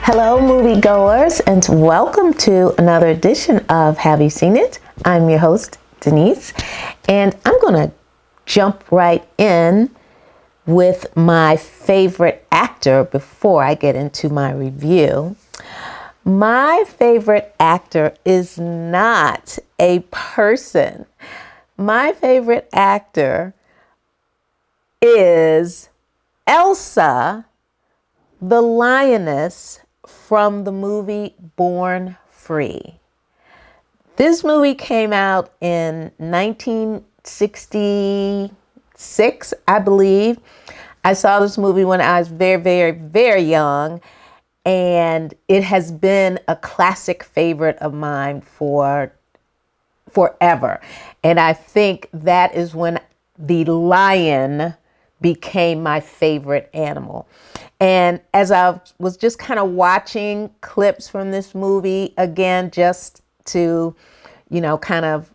Hello, moviegoers, and welcome to another edition of Have You Seen It? I'm your host, Denise, and I'm going to jump right in with my favorite actor before I get into my review. My favorite actor is not a person. My favorite actor is Elsa, the lioness from the movie Born Free. This movie came out in 1966, I believe. I saw this movie when I was very, very, very young, and it has been a classic favorite of mine for forever. And I think that is when the lion became my favorite animal. And as I was just kind of watching clips from this movie again, just to, kind of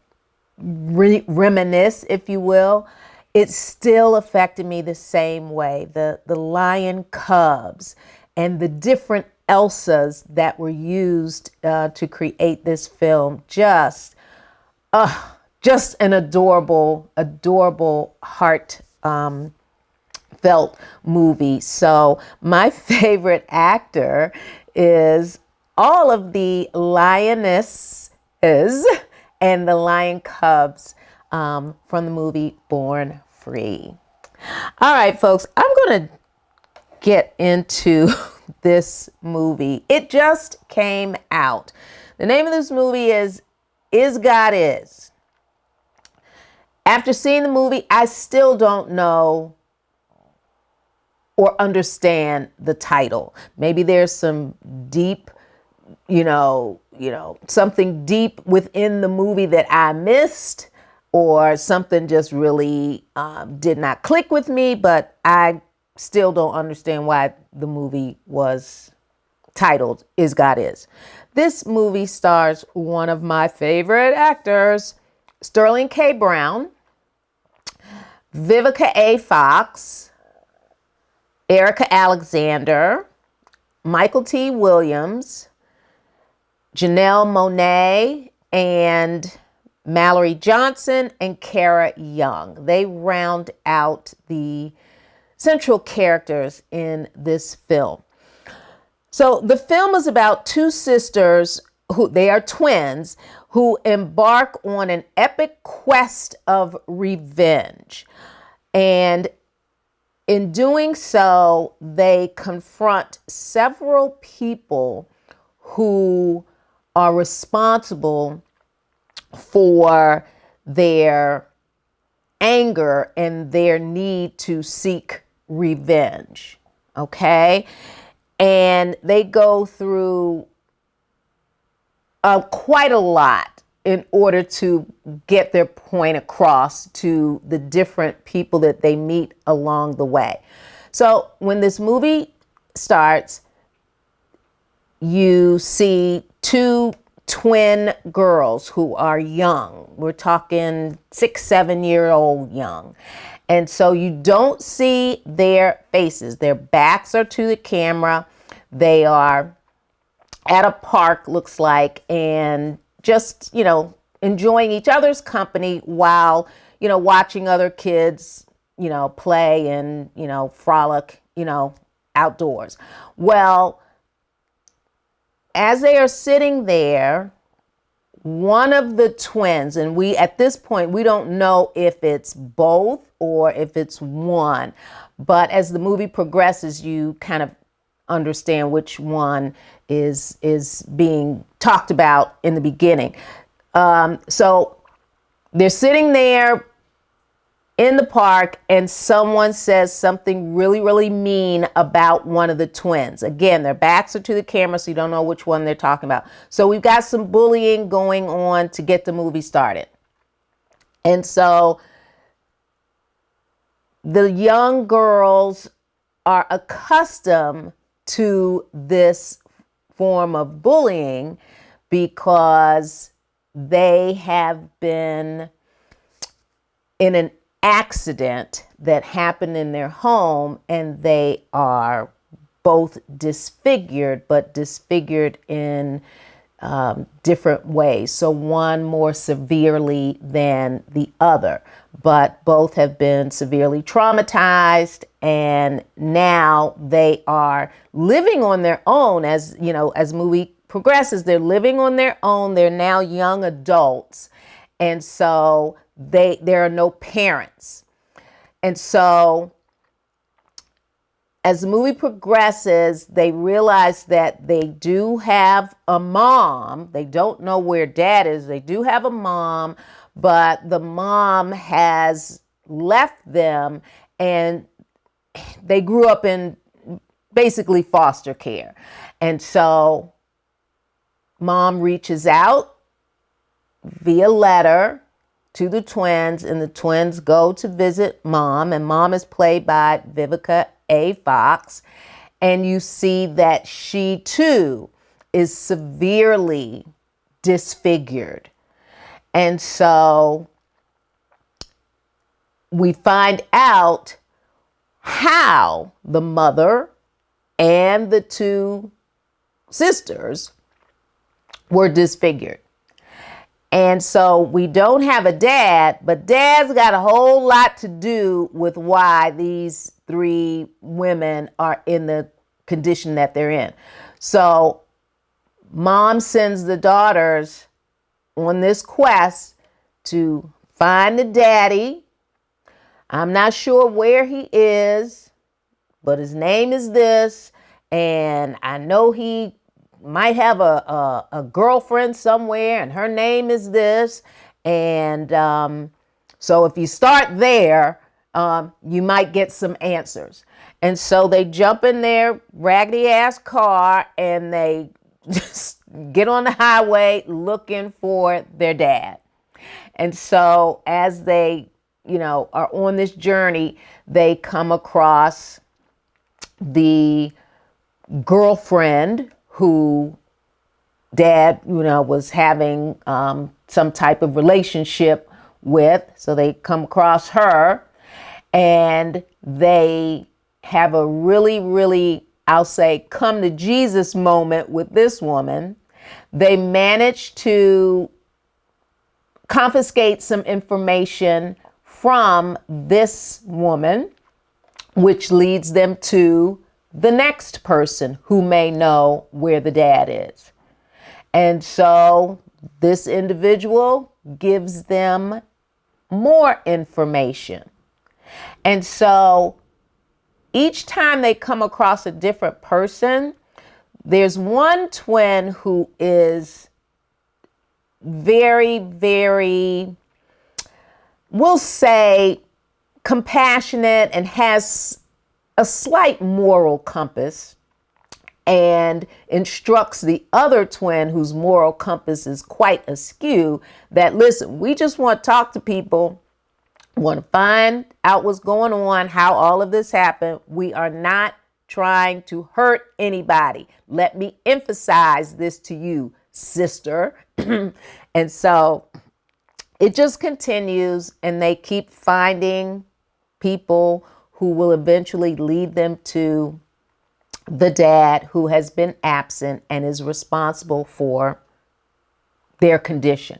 reminisce, if you will, it still affected me the same way. The lion cubs and the different Elsas that were used to create this film, just an adorable heart felt movie. So my favorite actor is all of the lionesses and the lion cubs from the movie Born Free. All right, folks, I'm going to get into this movie. It just came out. The name of this movie is God Is. After seeing the movie, I still don't know or understand the title. Maybe there's some deep, something deep within the movie that I missed, or something just really did not click with me, but I still don't understand why the movie was titled Is God Is. This movie stars one of my favorite actors, Sterling K. Brown, Vivica A. Fox, Erica Alexander, Michael T. Williams, Janelle Monáe, and Mallory Johnson and Kara Young. They round out the central characters in this film. So the film is about two sisters they are twins who embark on an epic quest of revenge. And in doing so, they confront several people who are responsible for their anger and their need to seek revenge. Okay? And they go through quite a lot in order to get their point across to the different people that they meet along the way. So when this movie starts, you see two twin girls who are young. We're talking 6-7-year-old young. And so you don't see their faces. Their backs are to the camera. They are at a park, looks like, and just, enjoying each other's company while, watching other kids, play and, frolic, outdoors. Well, as they are sitting there, one of the twins, and at this point, we don't know if it's both or if it's one, but as the movie progresses, you kind of understand which one is being talked about in the beginning. So they're sitting there in the park and someone says something really, really mean about one of the twins. Again, their backs are to the camera, so you don't know which one they're talking about. So we've got some bullying going on to get the movie started. And so the young girls are accustomed to this form of bullying because they have been in an accident that happened in their home and they are both disfigured, but disfigured in different ways. So one more severely than the other, but both have been severely traumatized, and now they are living on their own. As you know, as the movie progresses, they're living on their own. They're now young adults, and so there are no parents. And so as the movie progresses, they realize that they do have a mom. They don't know where dad is. They do have a mom, but the mom has left them, and they grew up in basically foster care. And so mom reaches out via letter to the twins, and the twins go to visit mom, and mom is played by Vivica A. Fox, and you see that she too is severely disfigured. And so we find out how the mother and the two sisters were disfigured. And so we don't have a dad, but dad's got a whole lot to do with why these three women are in the condition that they're in. So mom sends the daughters on this quest to find the daddy. I'm not sure where he is, but his name is this, and I know he might have a girlfriend somewhere, and her name is this. And so if you start there, you might get some answers. And so they jump in their raggedy ass car, and they just get on the highway looking for their dad. And so as they, are on this journey, they come across the girlfriend who dad, was having some type of relationship with. So they come across her, and they have a really, really, I'll say, come to Jesus moment with this woman. They manage to confiscate some information from this woman, which leads them to the next person who may know where the dad is. And so this individual gives them more information. And so each time they come across a different person, there's one twin who is very, very, we'll say, compassionate and has a slight moral compass, and instructs the other twin whose moral compass is quite askew that, listen, we just want to talk to people, want to find out what's going on, how all of this happened. We are not trying to hurt anybody. Let me emphasize this to you, sister. And so it just continues, and they keep finding people who will eventually lead them to the dad who has been absent and is responsible for their condition.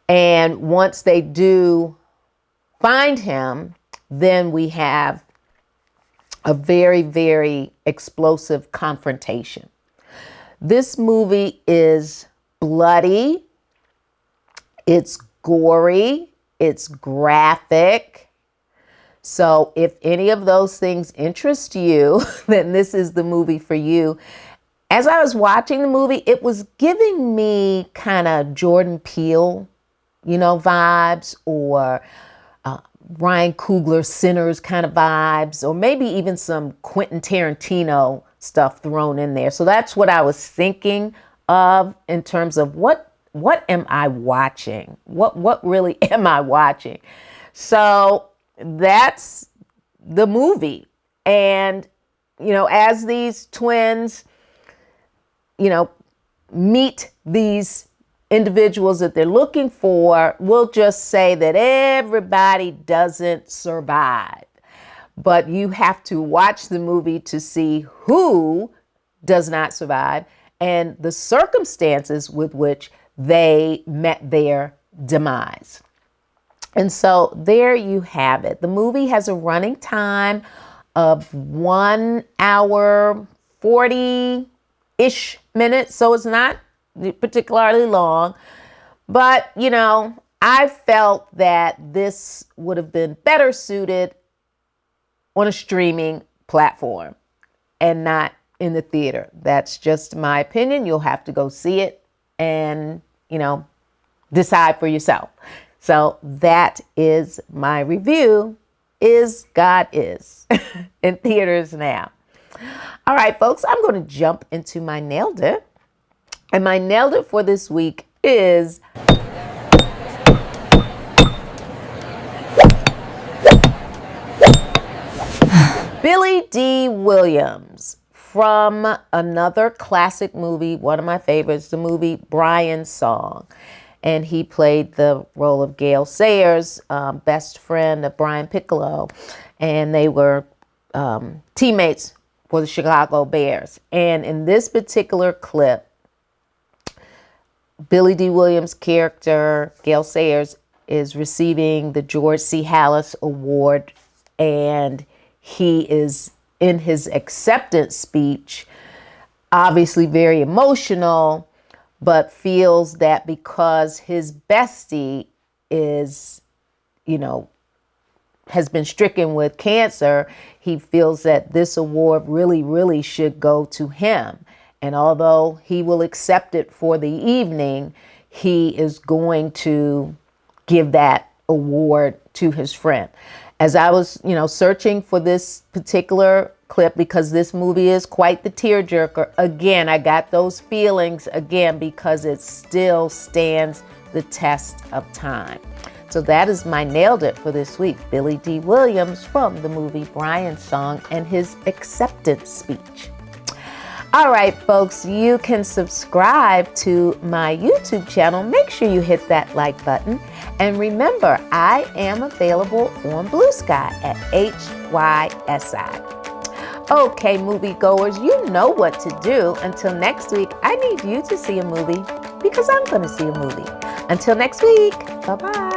And once they do find him, then we have a very, very explosive confrontation. This movie is bloody, it's gory, it's graphic. So if any of those things interest you, then this is the movie for you. As I was watching the movie, it was giving me kind of Jordan Peele, vibes, or Ryan Coogler Sinners kind of vibes, or maybe even some Quentin Tarantino stuff thrown in there. So that's what I was thinking of in terms of what am I watching? What really am I watching? So that's the movie. And, as these twins, meet these individuals that they're looking for, we'll just say that everybody doesn't survive. but you have to watch the movie to see who does not survive and the circumstances with which they met their demise. And so there you have it. The movie has a running time of 1 hour, 40-ish minutes. So it's not particularly long. But, you know, I felt that this would have been better suited on a streaming platform and not in the theater. That's just my opinion. You'll have to go see it and, you know, decide for yourself. So that is my review. Is God Is in theaters now. All right, folks, I'm going to jump into my Nailed It. And my Nailed It for this week is Billy D. Williams from another classic movie, one of my favorites, the movie Brian's Song. And he played the role of Gale Sayers, best friend of Brian Piccolo. And they were teammates for the Chicago Bears. And in this particular clip, Billy D. Williams' character, Gale Sayers, is receiving the George C. Hallis Award. And he is in his acceptance speech, obviously very emotional, but feels that because his bestie is, you know, has been stricken with cancer, he feels that this award really, really should go to him. And although he will accept it for the evening, he is going to give that award to his friend. As I was, you know, searching for this particular clip, because this movie is quite the tearjerker, again, I got those feelings again because it still stands the test of time. So that is my Nailed It for this week. Billy D. Williams from the movie Brian's Song and his acceptance speech. All right, folks, you can subscribe to my YouTube channel. Make sure you hit that like button. And remember, I am available on BlueSky at HYSI. Okay, moviegoers, you know what to do. Until next week, I need you to see a movie because I'm going to see a movie. Until next week, bye-bye.